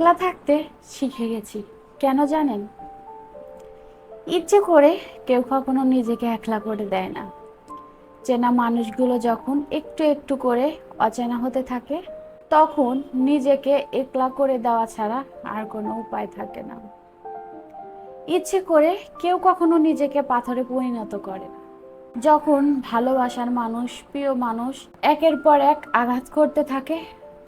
একলা থাকতে শিখে গেছি। কেন জানেন? ইচ্ছে করে কেউ কখনো নিজেকে একলা করে দেয় না। চেনা মানুষগুলো যখন একটু একটু করে অচেনা হতে থাকে, তখন নিজেকে একলা করে দেওয়া ছাড়া আর কোনো উপায় থাকে না। ইচ্ছে করে কেউ কখনো নিজেকে পাথরে পরিণত করে না। যখন ভালোবাসার মানুষ, প্রিয় মানুষ একের পর এক আঘাত করতে থাকে,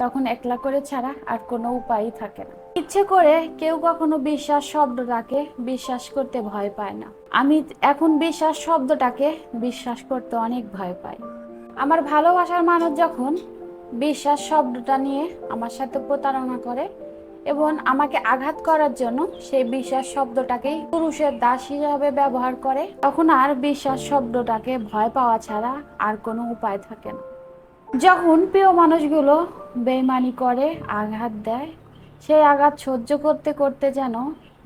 তখন একলা করে ছাড়া আর কোনো উপায়ই থাকে না। ইচ্ছে করে কেউ কখনো বিশ্বাস শব্দটাকে বিশ্বাস করতে ভয় পায় না। আমি এখন বিশ্বাস শব্দটাকে বিশ্বাস করতে অনেক ভয় পাই। আমার ভালোবাসার মানুষ যখন বিশ্বাস শব্দটা নিয়ে আমার সাথে প্রতারণা করে এবং আমাকে আঘাত করার জন্য সেই বিশ্বাস শব্দটাকেই পুরুষের দাস হিসাবে ব্যবহার করে, তখন আর বিশ্বাস শব্দটাকে ভয় পাওয়া ছাড়া আর কোনো উপায় থাকে না। যখন প্রিয় মানুষগুলো বেইমানি করে, আঘাত দেয়, সেই আঘাত সহ্য করতে করতে যেন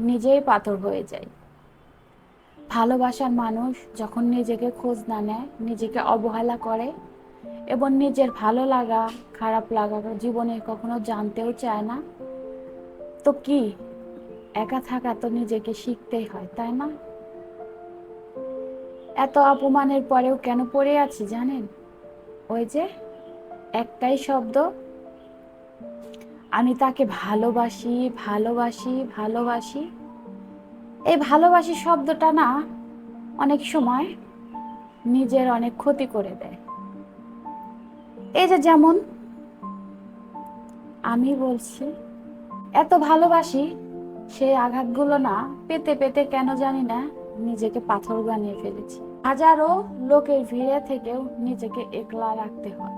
নিজেই পাথর হয়ে যায়। ভালোবাসার মানুষ যখন নিজেকে খোঁজ না নেয়, নিজেকে অবহেলা করে এবং নিজের ভালো লাগা খারাপ লাগা জীবনে কখনো জানতেও চায় না, তো কি, একা থাকা তো নিজেকে শিখতেই হয়, তাই না? এত অপমানের পরেও কেন পড়ে আছি জানেন? ওই যে একটাই শব্দ, আমি তাকে ভালোবাসি, ভালোবাসি, ভালোবাসি। এই ভালোবাসি শব্দটা না অনেক সময় নিজের অনেক ক্ষতি করে দেয়। এই যে যেমন আমি বলছি এত ভালোবাসি, সেই আঘাতগুলো না পেতে পেতে কেন জানি না নিজেকে পাথর বানিয়ে ফেলেছি। হাজারো লোকের ভিড়ে থেকেও নিজেকে একলা রাখতে হয়।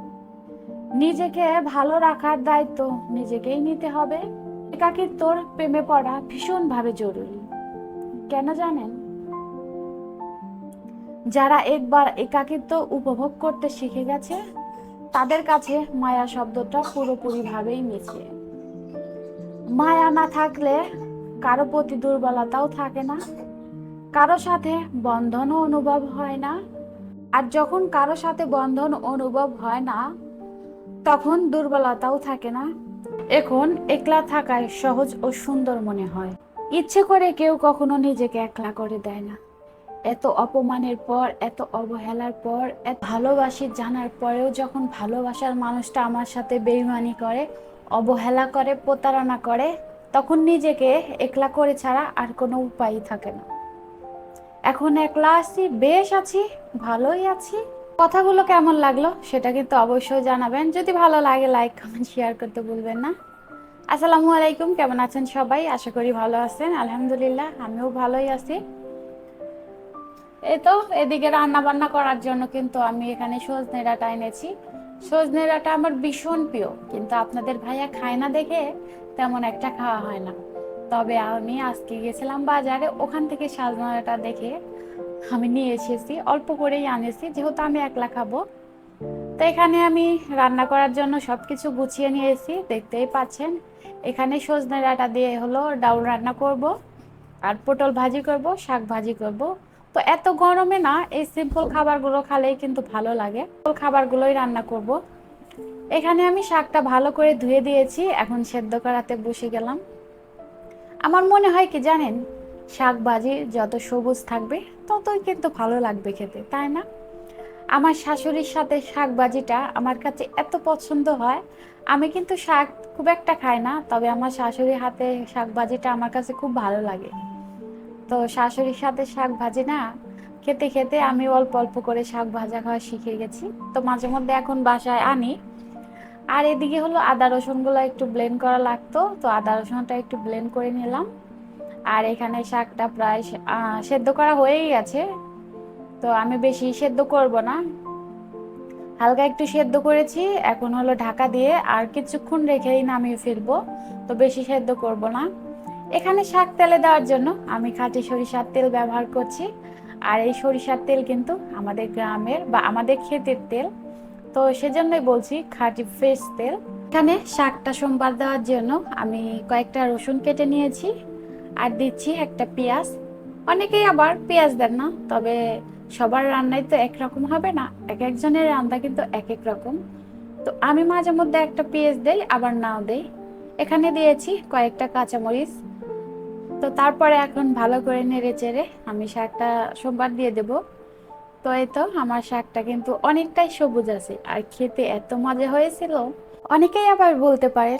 নিজেকে ভালো রাখার দায়িত্ব নিজেকেই নিতে হবে। একাকিত্বর প্রেমে পড়া ভীষণভাবে জরুরি। কেন জানেন? যারা একবার একাকিত্ব উপভোগ করতে শিখে গেছে, তাদের কাছে মায়া শব্দটা পুরোপুরি ভাবেই মিছে। মায়া না থাকলে কারো প্রতি দুর্বলতাও থাকে না, কারো সাথে বন্ধনও অনুভব হয় না। আর যখন কারো সাথে বন্ধন অনুভব হয় না, তখন দুর্বলতাও থাকে না। এখন একলা থাকায় সহজ ও সুন্দর মনে হয়। ইচ্ছে করে কেউ কখনো নিজেকে একলা করে দেয় না। এত অপমানের পর, এত অবহেলার পর, এত ভালোবাসি জানার পরেও যখন ভালোবাসার মানুষটা আমার সাথে বেইমানি করে, অবহেলা করে, প্রতারণা করে, তখন নিজেকে একলা করে ছাড়া আর কোনো উপায়ই থাকে না। এখন একলা আছি, বেশ আছি, ভালোই আছি। কথাগুলো কেমন লাগলো সেটা কিন্তু অবশ্যই জানাবেন। যদি ভালো লাগে লাইক কমেন্ট শেয়ার করতে ভুলবেন না। আসসালামু আলাইকুম, কেমন আছেন সবাই? আশা করি ভালো আছেন। আলহামদুলিল্লাহ, আমিও ভালোই আছি। এই তো এদিকে রান্না বান্না করার জন্য কিন্তু আমি এখানে সজনে ডাঁটা এনেছি। সজনে ডাঁটা আমার ভীষণ প্রিয়, কিন্তু আপনাদের ভাইয়া খায় না দেখে তেমন একটা খাওয়া হয় না। তবে আমি আজকে গেছিলাম বাজারে, ওখান থেকে সজনে ডাঁটা দেখে আমি নিয়ে এসেছি, অল্প করেই আনেছি যেহেতু আমি একলা খাবো। তো এখানে আমি রান্না করার জন্য সবকিছু গুছিয়ে নিয়েছি, দেখতেই পাচ্ছেন। এখানে সজনে ডাঁটা দিয়ে হলো ডাউল রান্না করব, আর পটল ভাজি করব, শাক ভাজি করব। তো এত গরমে না এই সিম্পল খাবারগুলো খালেই কিন্তু ভালো লাগে, খাবারগুলোই রান্না করব। এখানে আমি শাকটা ভালো করে ধুয়ে দিয়েছি, এখন সেদ্ধ করাতে বসে গেলাম। আমার মনে হয় কি জানেন, শাক ভাজি যত সবুজ থাকবে ততই কিন্তু ভালো লাগবে খেতে, তাই না? আমার শাশুড়ির সাথে শাক ভাজিটা আমার কাছে এত পছন্দ হয়। আমি কিন্তু শাক খুব একটা খাই না, তবে আমার শাশুড়ির হাতে শাক ভাজিটা আমার কাছে খুব ভালো লাগে। তো শাশুড়ির সাথে শাক ভাজি না খেতে খেতে আমি অল্প অল্প করে শাক ভাজা খাওয়া শিখে গেছি। তো মাঝে মধ্যে এখন বাসায় আনি। আর এদিকে হলো আদা রসুনগুলো একটু ব্লেন্ড করা লাগতো, তো আদা রসুনটা একটু ব্লেন্ড করে নিলাম। আর এখানে শাকটা প্রায় সেদ্ধ করা হয়েই গেছে। তো আমি বেশি সেদ্ধ করব না, হালকা একটু সেদ্ধ করেছি। এখন হলো ঢাকা দিয়ে আর কিছুক্ষণ রেখেই নামিয়ে ফেলবো। তো বেশি সেদ্ধ করব না। এখানে শাক তেলে দেওয়ার জন্য আমি খাঁটি সরিষার তেল ব্যবহার করছি। আর এই সরিষার তেল কিন্তু আমাদের গ্রামের বা আমাদের ক্ষেতের তেল, তো সেজন্যই বলছি খাঁটি ফ্রেশ তেল। এখানে শাকটা সম্বার দেওয়ার জন্য আমি কয়েকটা রসুন কেটে নিয়েছি, আর দিচ্ছি একটা পেঁয়াজ। অনেকেই আবার পেঁয়াজ দেন না, তবে সবার রান্নাই তো একরকম হবে না, এক একজনের রান্না কিন্তু এক এক রকম। তো আমি মাঝে মধ্যে একটা পেঁয়াজ দেই, আবার নাও দেই। এখানে দিয়েছি কয়েকটা কাঁচামরিচ। তো তারপরে এখন ভালো করে নেড়ে চেড়ে আমি শাকটা সোমবার দিয়ে দেব। তো এই তো আমার শাকটা কিন্তু অনেকটাই সবুজ আছে আর খেতে এত মজা হয়েছিল। অনেকেই আবার বলতে পারেন,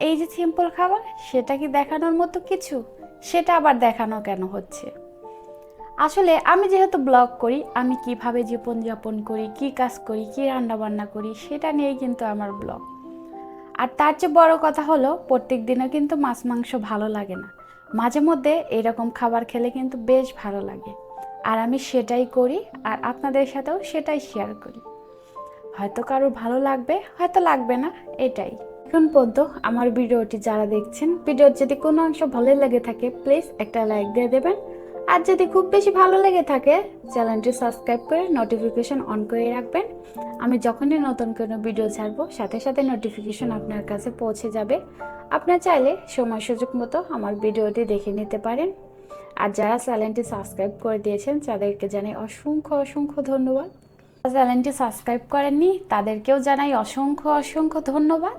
এই যে সিম্পল খাবার সেটা কি দেখানোর মতো কিছু? সেটা আবার দেখানো কেন হচ্ছে? আসলে আমি যেহেতু ব্লগ করি, আমি কিভাবে জীবনযাপন করি, কি কাজ করি, কি রান্না বান্না করি, সেটা নিয়েই কিন্তু আমার ব্লগ। আর তার চেয়ে বড় কথা হলো, প্রত্যেক দিনও কিন্তু মাছ মাংস ভালো লাগে না, মাঝে মধ্যে এরকম খাবার খেলে কিন্তু বেশ ভালো লাগে। আর আমি সেটাই করি, আর আপনাদের সাথেও সেটাই শেয়ার করি। হয়তো কারোর ভালো লাগবে, হয়তো লাগবে না, এটাই। এখন পর্যন্ত আমার ভিডিওটি যারা দেখছেন, ভিডিওর যদি কোনো অংশ ভালো লেগে থাকে প্লিজ একটা লাইক দিয়ে দেবেন। আর যদি খুব বেশি ভালো লেগে থাকে চ্যানেলটি সাবস্ক্রাইব করে নোটিফিকেশন অন করে রাখবেন। আমি যখনই নতুন কোনো ভিডিও ছাড়বো সাথে সাথে নোটিফিকেশন আপনার কাছে পৌঁছে যাবে। আপনার চাইলে সময় সুযোগ মতো আমার ভিডিওটি দেখে নিতে পারেন। আর যারা চ্যানেলটি সাবস্ক্রাইব করে দিয়েছেন তাদেরকে জানাই অসংখ্য অসংখ্য ধন্যবাদ। চ্যানেলটি সাবস্ক্রাইব করেননি তাদেরকেও জানাই অসংখ্য অসংখ্য ধন্যবাদ।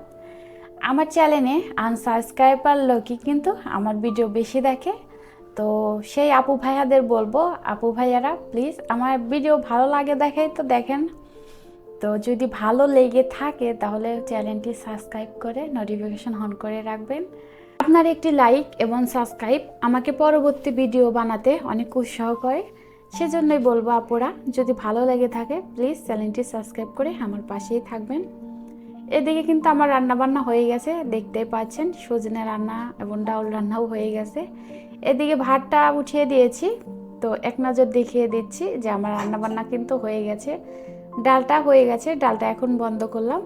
আমার চ্যানেলে আনসাবস্ক্রাইবার লোকই কিন্তু আমার ভিডিও বেশি দেখে। তো সেই আপু ভাইয়াদের বলবো, আপু ভাইয়ারা প্লিজ আমার ভিডিও ভালো লাগে দেখে তো দেখেন। তো যদি ভালো লেগে থাকে তাহলে চ্যানেলটি সাবস্ক্রাইব করে নোটিফিকেশন অন করে রাখবেন। আপনার একটি লাইক এবং সাবস্ক্রাইব আমাকে পরবর্তী ভিডিও বানাতে অনেক উৎসাহ করে। সেজন্যই বলবো আপুরা, যদি ভালো লেগে থাকে প্লিজ চ্যানেলটি সাবস্ক্রাইব করে আমার পাশেই থাকবেন। এদিকে কিন্তু আমার রান্না বান্না হয়ে গেছে, দেখতেই পাচ্ছেন সজনে রান্না এবং ডাউল রান্নাও হয়ে গেছে। এদিকে ভাতটা উঠিয়ে দিয়েছি। তো এক নজর দেখিয়ে দিচ্ছি যে আমার রান্না বান্না কিন্তু হয়ে গেছে। ডালটা হয়ে গেছে, ডালটা এখন বন্ধ করলাম।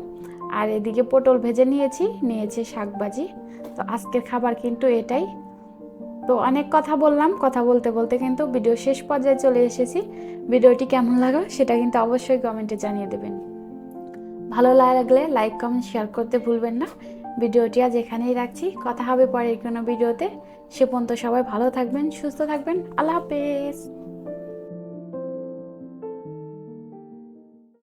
আর এদিকে পটল ভেজে নিয়েছি শাক ভাজি। তো আজকের খাবার কিন্তু এটাই। তো অনেক কথা বললাম, কথা বলতে বলতে কিন্তু ভিডিও শেষ পর্যায়ে চলে এসেছি। ভিডিওটি কেমন লাগলো সেটা কিন্তু অবশ্যই কমেন্টে জানিয়ে দেবেন। ভালো লাগলে লাইক কমেন্ট শেয়ার করতে ভুলবেন না। ভিডিওটি আজ এখানেই রাখছি, কথা হবে পরের কোনো ভিডিওতে। সে পর্যন্ত সবাই ভালো থাকবেন, সুস্থ থাকবেন। আল্লাহ হাফেজ।